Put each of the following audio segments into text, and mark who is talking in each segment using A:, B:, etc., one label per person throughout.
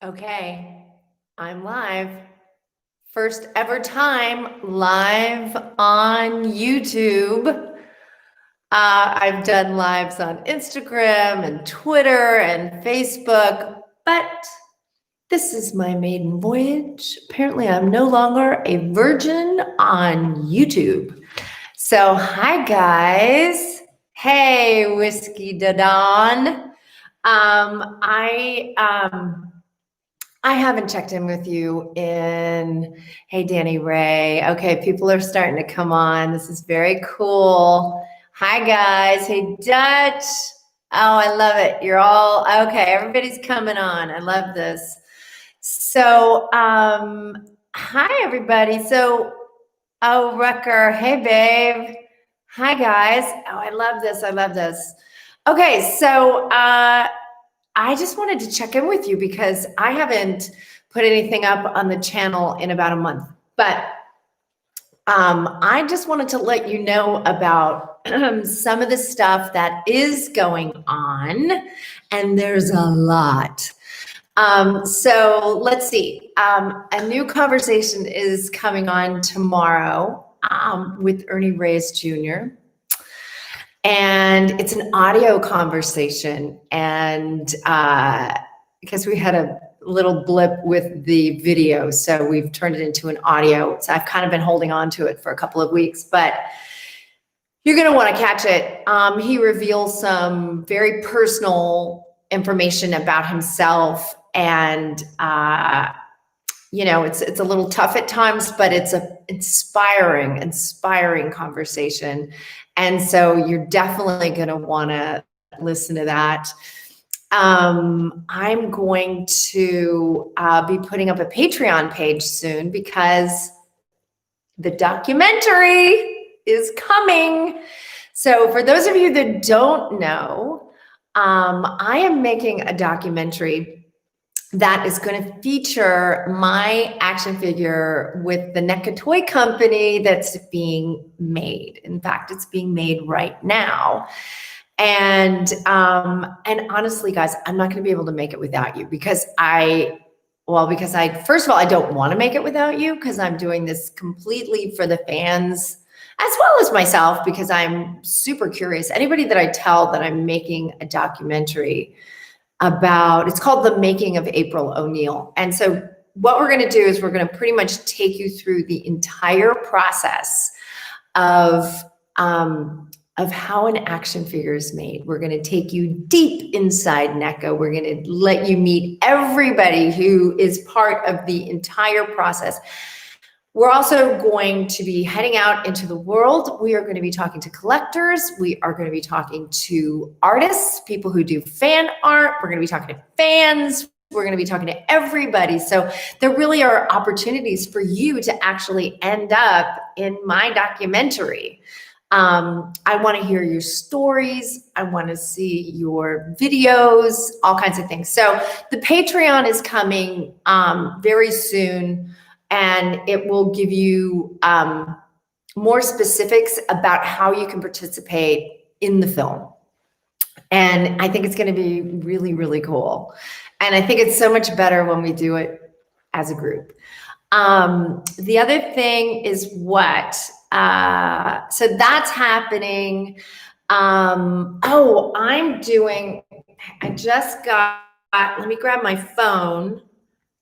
A: Okay, I'm live. First ever time live on YouTube. I've done lives on Instagram and Twitter and Facebook, but this is my maiden voyage. Apparently, I'm no longer a virgin on YouTube. So, hi guys. Hey, Whiskey Dadon. I haven't checked in with you hey, Danny Ray. Okay, people are starting to come on. This is very cool. Hi, guys. Hey, Dutch. Oh, I love it. You're all, okay, everybody's coming on. I love this. So, hi, everybody. So, oh, Rucker. Hey, babe. Hi, guys. Oh, I love this. I love this. Okay, so, I just wanted to check in with you because I haven't put anything up on the channel in about a month, but I just wanted to let you know about some of the stuff that is going on, and there's a lot. So let's see. A new conversation is coming on tomorrow with Ernie Reyes Jr. And it's an audio conversation, and because we had a little blip with the video, so we've turned it into an audio. So I've kind of been holding on to it for a couple of weeks, but you're going to want to catch it. He reveals some very personal information about himself, and you know, it's a little tough at times, but it's a inspiring conversation. And so you're definitely going to want to listen to that. I'm going to be putting up a Patreon page soon because the documentary is coming. So for those of you that don't know, I am making a documentary that is going to feature my action figure with the NECA toy company that's being made. In fact, it's being made right now. And honestly, guys, I'm not going to be able to make it without you because first of all, I don't want to make it without you because I'm doing this completely for the fans as well as myself because I'm super curious. Anybody that I tell that I'm making a documentary about, it's called The Making of April O'Neil. And so what we're going to do is we're going to pretty much take you through the entire process of how an action figure is made. We're going to take you deep inside NECA. We're going to let you meet everybody who is part of the entire process. We're also going to be heading out into the world. We are going to be talking to collectors. We are going to be talking to artists, people who do fan art. We're going to be talking to fans. We're going to be talking to everybody. So there really are opportunities for you to actually end up in my documentary. I want to hear your stories. I want to see your videos, all kinds of things. So the Patreon is coming very soon. And it will give you more specifics about how you can participate in the film. And I think it's going to be really, really cool. And I think it's so much better when we do it as a group. The other thing is what? So that's happening. Let me grab my phone.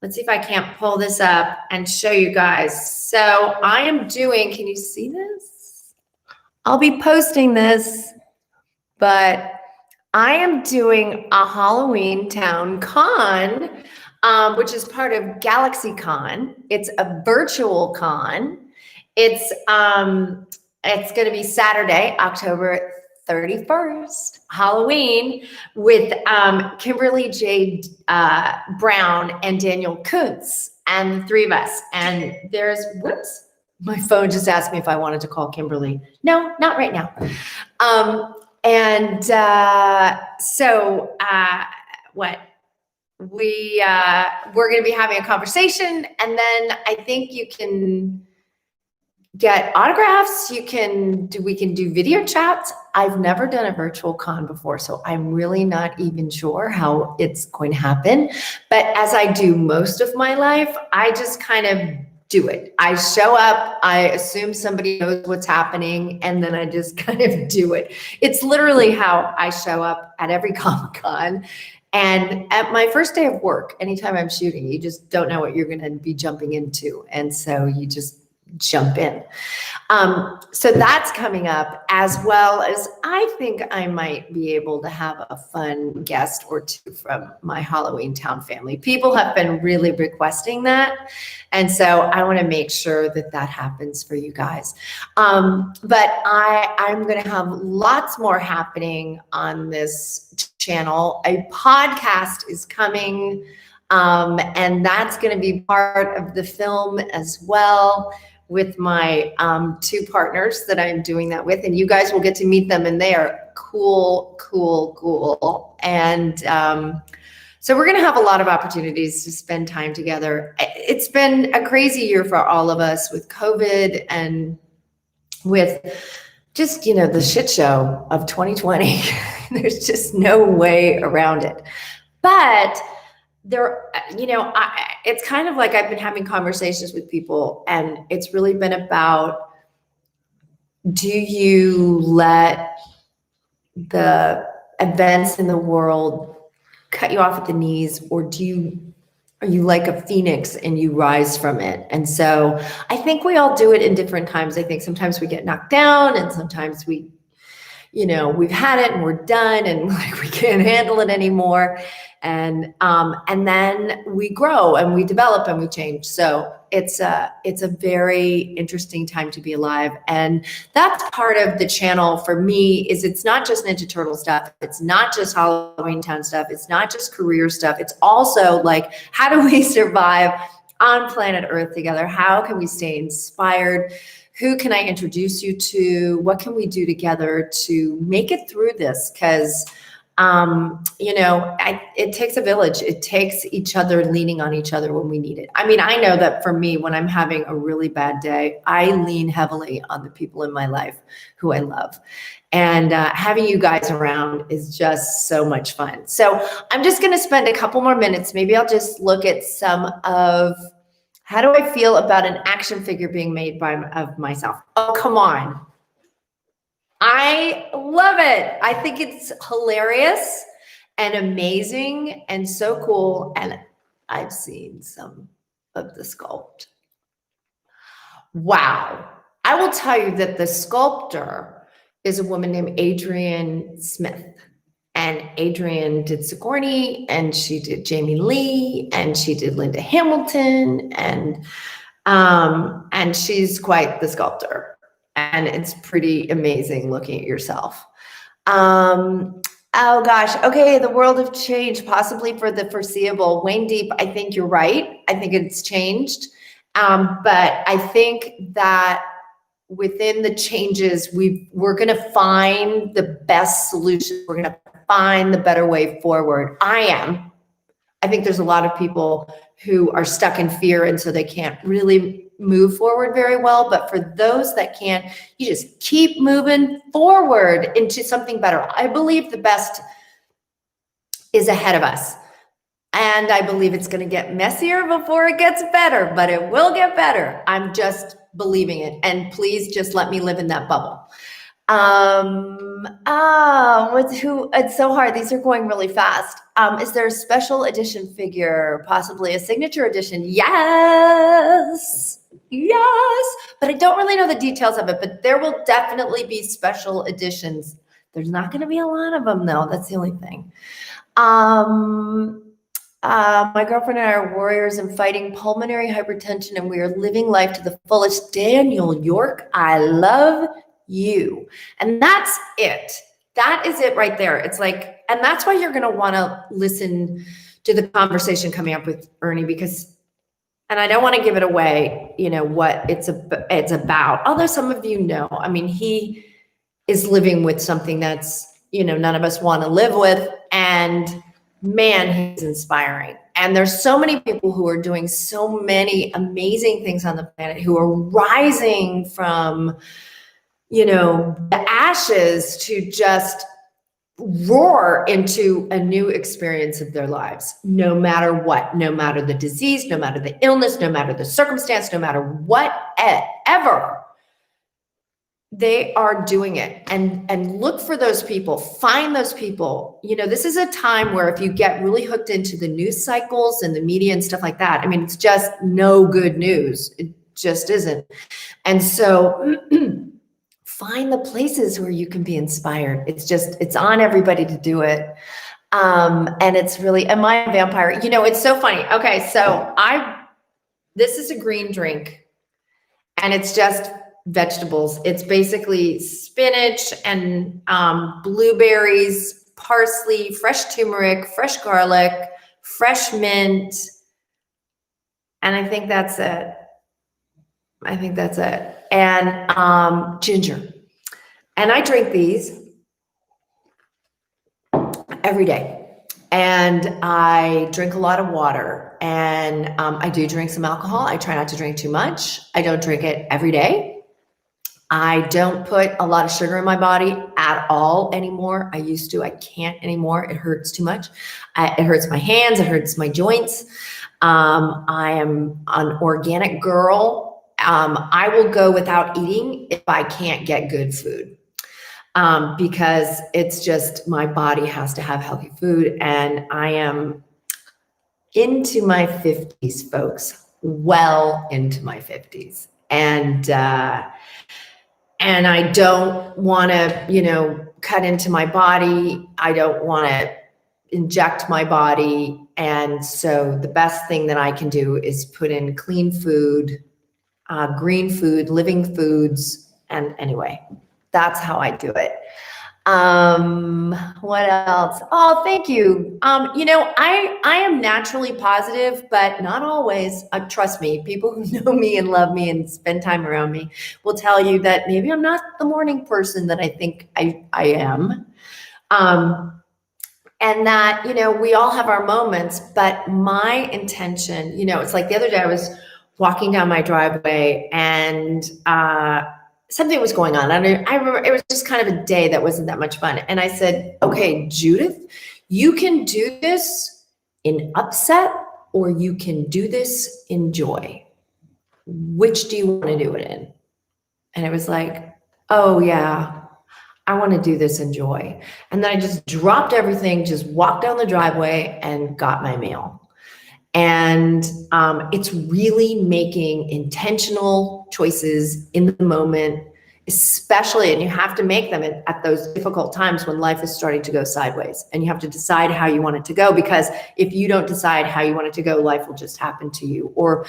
A: Let's see if I can't pull this up and show you guys. So I am doing, can you see this? I'll be posting this, but I am doing a HALLOWEENTON con, which is part of Galaxy Con. It's a virtual con. It's going to be Saturday, October 31st, Halloween, with Kimberly J. Brown and Daniel Kuntz, and the three of us. And whoops, my phone just asked me if I wanted to call Kimberly. No, not right now. We're going to be having a conversation, and then I think you can get autographs. We can do video chats. I've never done a virtual con before, so I'm really not even sure how it's going to happen. But as I do most of my life, I just kind of do it. I show up, I assume somebody knows what's happening, and then I just kind of do it. It's literally how I show up at every Comic-Con. And at my first day of work, anytime I'm shooting, you just don't know what you're going to be jumping into. And so you just jump in. So that's coming up, as well as I think I might be able to have a fun guest or two from my Halloweentown family. People have been really requesting that. And so I want to make sure that that happens for you guys. But I'm going to have lots more happening on this channel. A podcast is coming, and that's going to be part of the film as well, with my two partners that I'm doing that with, and you guys will get to meet them, and they are cool. And so we're gonna have a lot of opportunities to spend time together. It's been a crazy year for all of us with COVID and with just, the shit show of 2020. There's just no way around it. But there, it's kind of like I've been having conversations with people, and it's really been about, do you let the events in the world cut you off at the knees, or are you like a phoenix and you rise from it? And so I think we all do it in different times. I think sometimes we get knocked down, and sometimes we've had it and we're done, and like we can't handle it anymore. And then we grow and we develop and we change. So it's a very interesting time to be alive. And that's part of the channel for me. Is it's not just Ninja Turtle stuff. It's not just Halloweentown stuff. It's not just career stuff. It's also like, how do we survive on planet Earth together? How can we stay inspired? Who can I introduce you to? What can we do together to make it through this? Because, it takes a village. It takes each other leaning on each other when we need it. I mean, I know that for me, when I'm having a really bad day, I lean heavily on the people in my life who I love. And having you guys around is just so much fun. So I'm just going to spend a couple more minutes. Maybe I'll just look at some of, how do I feel about an action figure being made of myself? Oh, come on. I love it. I think it's hilarious and amazing and so cool. And I've seen some of the sculpt. Wow. I will tell you that the sculptor is a woman named Adrienne Smith. And Adrienne did Sigourney, and she did Jamie Lee, and she did Linda Hamilton, and she's quite the sculptor. And it's pretty amazing looking at yourself. Oh gosh, okay, the world of change, possibly for the foreseeable. Wayne Deep, I think you're right. I think it's changed. But I think that within the changes, we're gonna find the best solution. We're gonna find the better way forward. I think there's a lot of people who are stuck in fear, and so they can't really move forward very well. But for those that can, you just keep moving forward into something better. I believe the best is ahead of us. And I believe it's going to get messier before it gets better, but it will get better. I'm just believing it. And please just let me live in that bubble. It's so hard. These are going really fast. Is there a special edition figure, possibly a signature edition? Yes. But I don't really know the details of it, but there will definitely be special editions. There's not going to be a lot of them though. That's the only thing. My girlfriend and I are warriors and fighting pulmonary hypertension, and we are living life to the fullest. Daniel York, I love you. And that's it. That is it right there. It's like, and that's why you're going to want to listen to the conversation coming up with Ernie, because, and I don't want to give it away, what it's about. Although some of you know, I mean, he is living with something that's, none of us want to live with. And man, he's inspiring. And there's so many people who are doing so many amazing things on the planet, who are rising from you know, the ashes to just roar into a new experience of their lives, no matter what, no matter the disease, no matter the illness, no matter the circumstance, no matter whatever. They are doing it, and look for those people, find those people. You know, this is a time where if you get really hooked into the news cycles and the media and stuff like that, I mean, it's just no good news. It just isn't. And so find the places where you can be inspired. It's on everybody to do it. And it's really, am I a vampire? You know, it's so funny. Okay, so this is a green drink, and it's just vegetables. It's basically spinach and blueberries, parsley, fresh turmeric, fresh garlic, fresh mint, and I think that's it. And ginger. And I drink these every day. And I drink a lot of water, and I do drink some alcohol. I try not to drink too much. I don't drink it every day. I don't put a lot of sugar in my body at all anymore. I used to, I can't anymore. It hurts too much. It hurts my hands, it hurts my joints. I am an organic girl. I will go without eating if I can't get good food. Because it's just, my body has to have healthy food, and I am into my 50s, folks, well into my 50s. And I don't want to, you know, cut into my body. I don't want to inject my body. And so the best thing that I can do is put in clean food, green food, living foods. And anyway, that's how I do it. What else? Oh, thank you. You know, I am naturally positive, but not always. Trust me, people who know me and love me and spend time around me will tell you that maybe I'm not the morning person that I think I am. And that, you know, we all have our moments, but my intention, you know, it's like the other day I was walking down my driveway, and, something was going on. And I remember it was just kind of a day that wasn't that much fun. And I said, okay, Judith, you can do this in upset, or you can do this in joy. Which do you want to do it in? And it was like, oh yeah, I want to do this in joy. And then I just dropped everything, just walked down the driveway and got my mail. And it's really making intentional choices in the moment, especially, and you have to make them at those difficult times when life is starting to go sideways, and you have to decide how you want it to go, because if you don't decide how you want it to go, life will just happen to you, or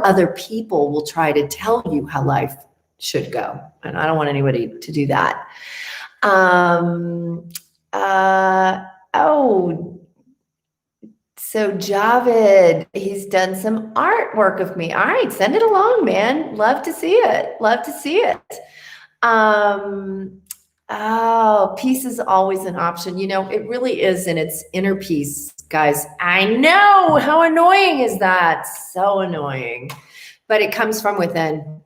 A: other people will try to tell you how life should go. And I don't want anybody to do that. So Javid, he's done some artwork of me. All right, send it along, man. Love to see it. Love to see it. Oh, peace is always an option. You know, it really is, and it's inner peace, guys. I know, how annoying is that? So annoying, but it comes from within.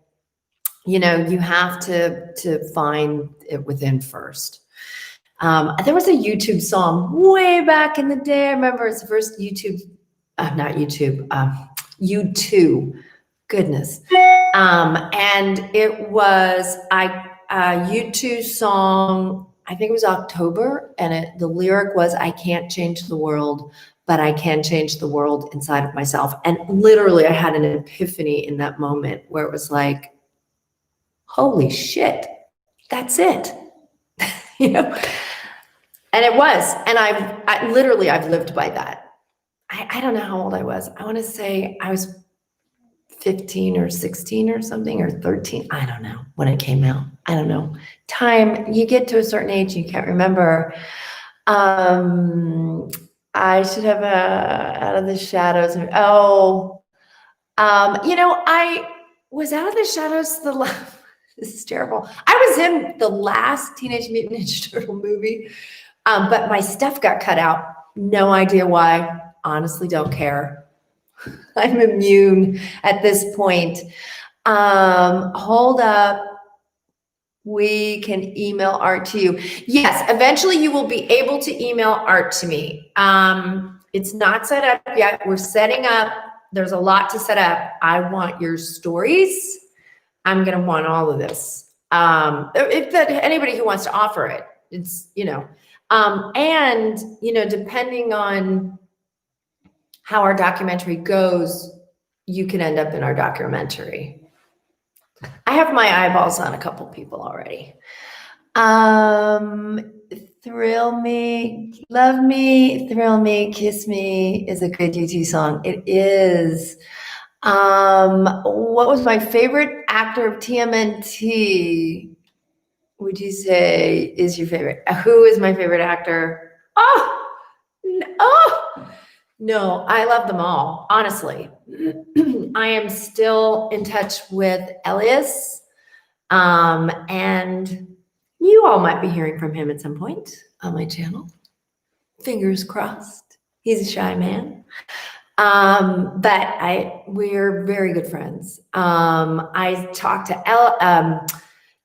A: You know, you have to find it within first. There was a YouTube song way back in the day. I remember it's the first YouTube, U2, goodness. And it was a U2 song, I think it was October, and the lyric was, I can't change the world, but I can change the world inside of myself. And literally I had an epiphany in that moment where it was like, holy shit, that's it. You know? And it was, and I've lived by that. I don't know how old I was. I want to say I was 15 or 16 or something, or 13. I don't know when it came out. I don't know. Time, you get to a certain age, you can't remember. I should have Out of the Shadows. Oh, you know, I was Out of the Shadows this is terrible. I was in the last Teenage Mutant Ninja Turtle movie. But my stuff got cut out. No idea why. Honestly, don't care. I'm immune at this point. Hold up. We can email art to you. Yes, eventually you will be able to email art to me. It's not set up yet. We're setting up. There's a lot to set up. I want your stories. I'm going to want all of this. If that anybody who wants to offer it, it's, and, depending on how our documentary goes, you can end up in our documentary. I have my eyeballs on a couple people already. Thrill Me, Love Me, Thrill Me, Kiss Me is a good U2 song. It is. What was my favorite actor of TMNT? Would you say is your favorite? Who is my favorite actor? No, I love them all, honestly. I am still in touch with Elias, and you all might be hearing from him at some point on my channel. Fingers crossed. He's a shy man. But we're very good friends. I talked to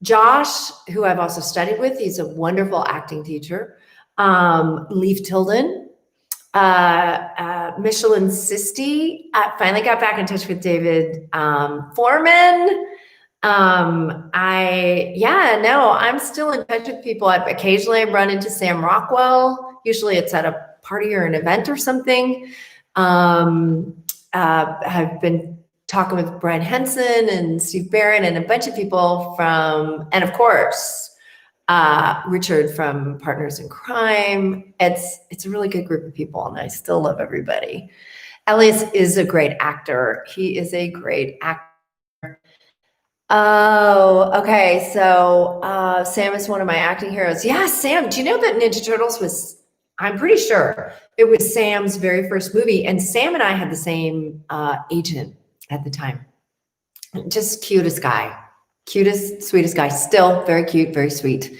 A: Josh, who I've also studied with. He's a wonderful acting teacher. Leif Tilden. Michelin Sisti. I finally got back in touch with David Foreman. I'm still in touch with people. Occasionally I run into Sam Rockwell. Usually it's at a party or an event or something. I've been talking with Brian Henson and Steve Barron and a bunch of people and of course, Richard from Partners in Crime. It's a really good group of people, and I still love everybody. Elias is a great actor. He is a great actor. Oh, okay. So Sam is one of my acting heroes. Yeah, Sam. Do you know that Ninja Turtles was? I'm pretty sure it was Sam's very first movie, and Sam and I had the same agent at the time. Just cutest guy. Cutest, sweetest guy, still very cute, very sweet.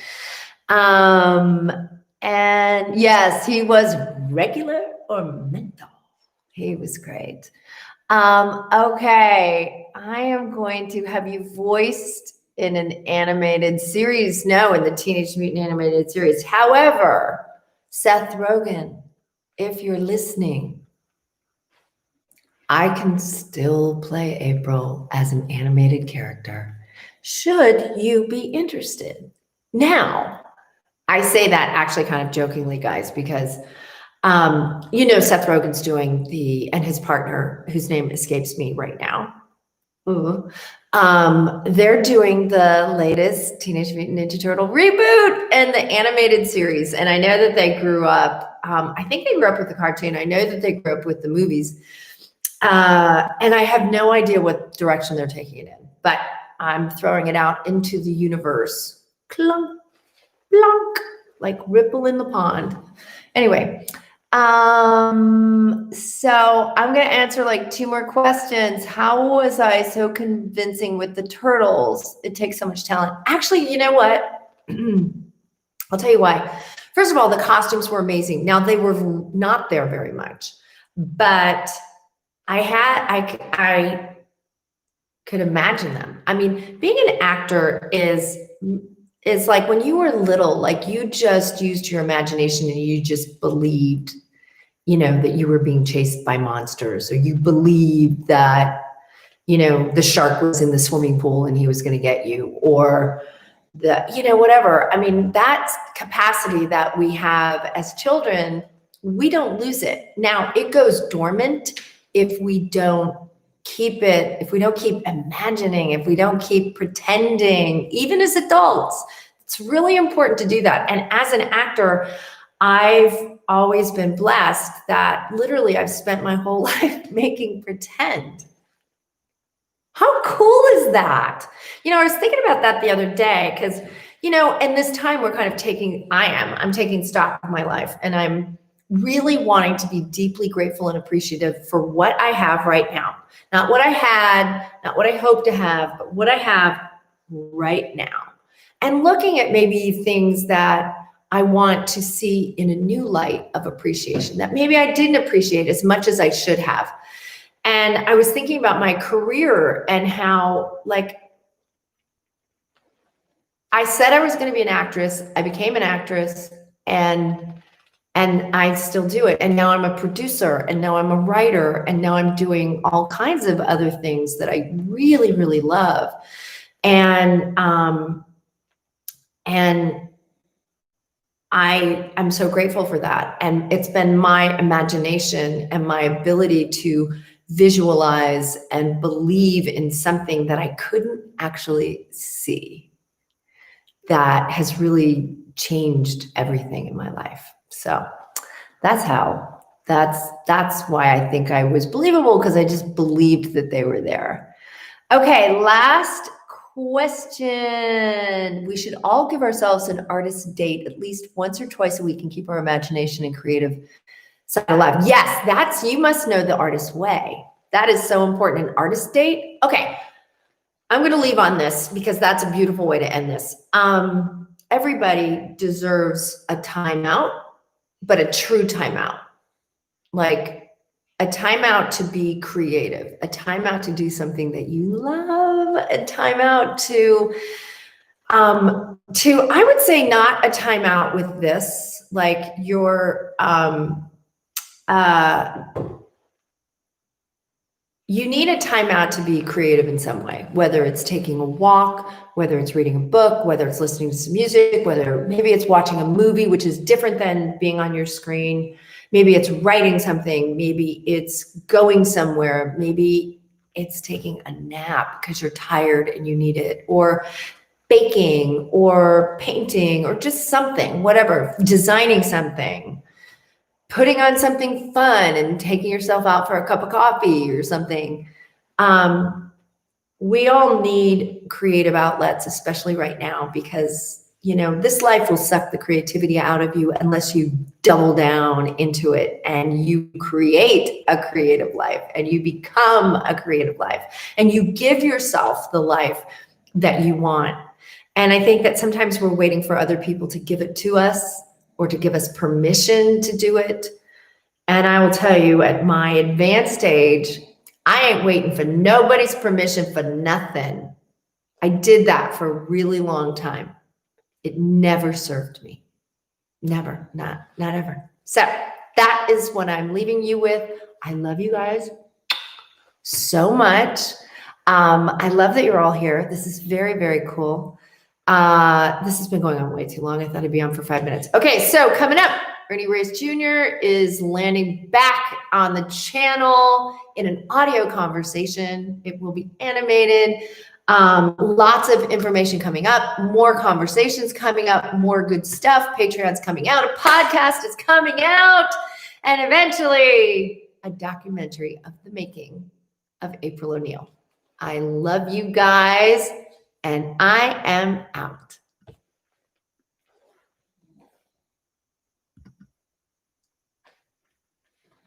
A: And yes, he was regular or mental. He was great. Okay, I am going to have you voiced in an animated series. No, in the Teenage Mutant Animated Series. However, Seth Rogen, if you're listening, I can still play April as an animated character. Should you be interested? Now, I say that actually kind of jokingly, guys, because Seth Rogen's doing and his partner, whose name escapes me right now. They're doing the latest Teenage Mutant Ninja Turtle reboot and the animated series. And I know that they grew up, I think they grew up with the cartoon. I know that they grew up with the movies. And I have no idea what direction they're taking it in, but I'm throwing it out into the universe. Clunk, plunk, like ripple in the pond. Anyway, so I'm going to answer like 2 more questions. How was I so convincing with the turtles? It takes so much talent. Actually, you know what? I'll tell you why. First of all, the costumes were amazing. Now, they were not there very much, but I could imagine them. I mean, being an actor is like when you were little, like you just used your imagination and you just believed, that you were being chased by monsters, or you believed that, the shark was in the swimming pool and he was going to get you, or whatever. I mean, that capacity that we have as children, we don't lose it. Now, it goes dormant if we don't keep imagining, if we don't keep pretending, even as adults. It's really important to do that. And as an actor, I've always been blessed that literally I've spent my whole life making pretend. How cool is that? I was thinking about that the other day because, and this time we're kind of I'm taking stock of my life, and I'm really wanting to be deeply grateful and appreciative for what I have right now. Not what I had, not what I hope to have, but what I have right now. And looking at maybe things that I want to see in a new light of appreciation that maybe I didn't appreciate as much as I should have. And I was thinking about my career and how, like, I said I was going to be an actress. I became an actress, and I still do it. And now I'm a producer, and now I'm a writer, and now I'm doing all kinds of other things that I really, really love. And I'm so grateful for that. And it's been my imagination and my ability to visualize and believe in something that I couldn't actually see that has really changed everything in my life. So that's why I think I was believable, because I just believed that they were there. Okay, last question. We should all give ourselves an artist date at least once or twice a week and keep our imagination and creative side alive. Yes, you must know the artist way. That is so important. An artist date. Okay, I'm going to leave on this because that's a beautiful way to end this. Everybody deserves a timeout, but a true timeout. Like a timeout to be creative, a timeout to do something that you love, a timeout to I would say not a timeout with this, like your you need a timeout to be creative in some way, whether it's taking a walk, whether it's reading a book, whether it's listening to some music, whether maybe it's watching a movie, which is different than being on your screen. Maybe it's writing something. Maybe it's going somewhere. Maybe it's taking a nap because you're tired and you need it, or baking or painting or just something, whatever, designing something. Putting on something fun and taking yourself out for a cup of coffee or something. We all need creative outlets, especially right now, because, you know, this life will suck the creativity out of you unless you double down into it and you create a creative life and you become a creative life and you give yourself the life that you want. And I think that sometimes we're waiting for other people to give it to us, or to give us permission to do it. And I will tell you, at my advanced age, I ain't waiting for nobody's permission for nothing. I did that for a really long time. It never served me. Never, not ever. So that is what I'm leaving you with. I love you guys so much. I love that you're all here. This is very, very cool. This has been going on way too long. I thought I'd be on for 5 minutes. Okay, so coming up, Ernie Reyes Jr. is landing back on the channel in an audio conversation. It will be animated. Lots of information coming up, more conversations coming up, more good stuff. Patreon's coming out, a podcast is coming out, and eventually a documentary of the making of April O'Neil. I love you guys. And I am out.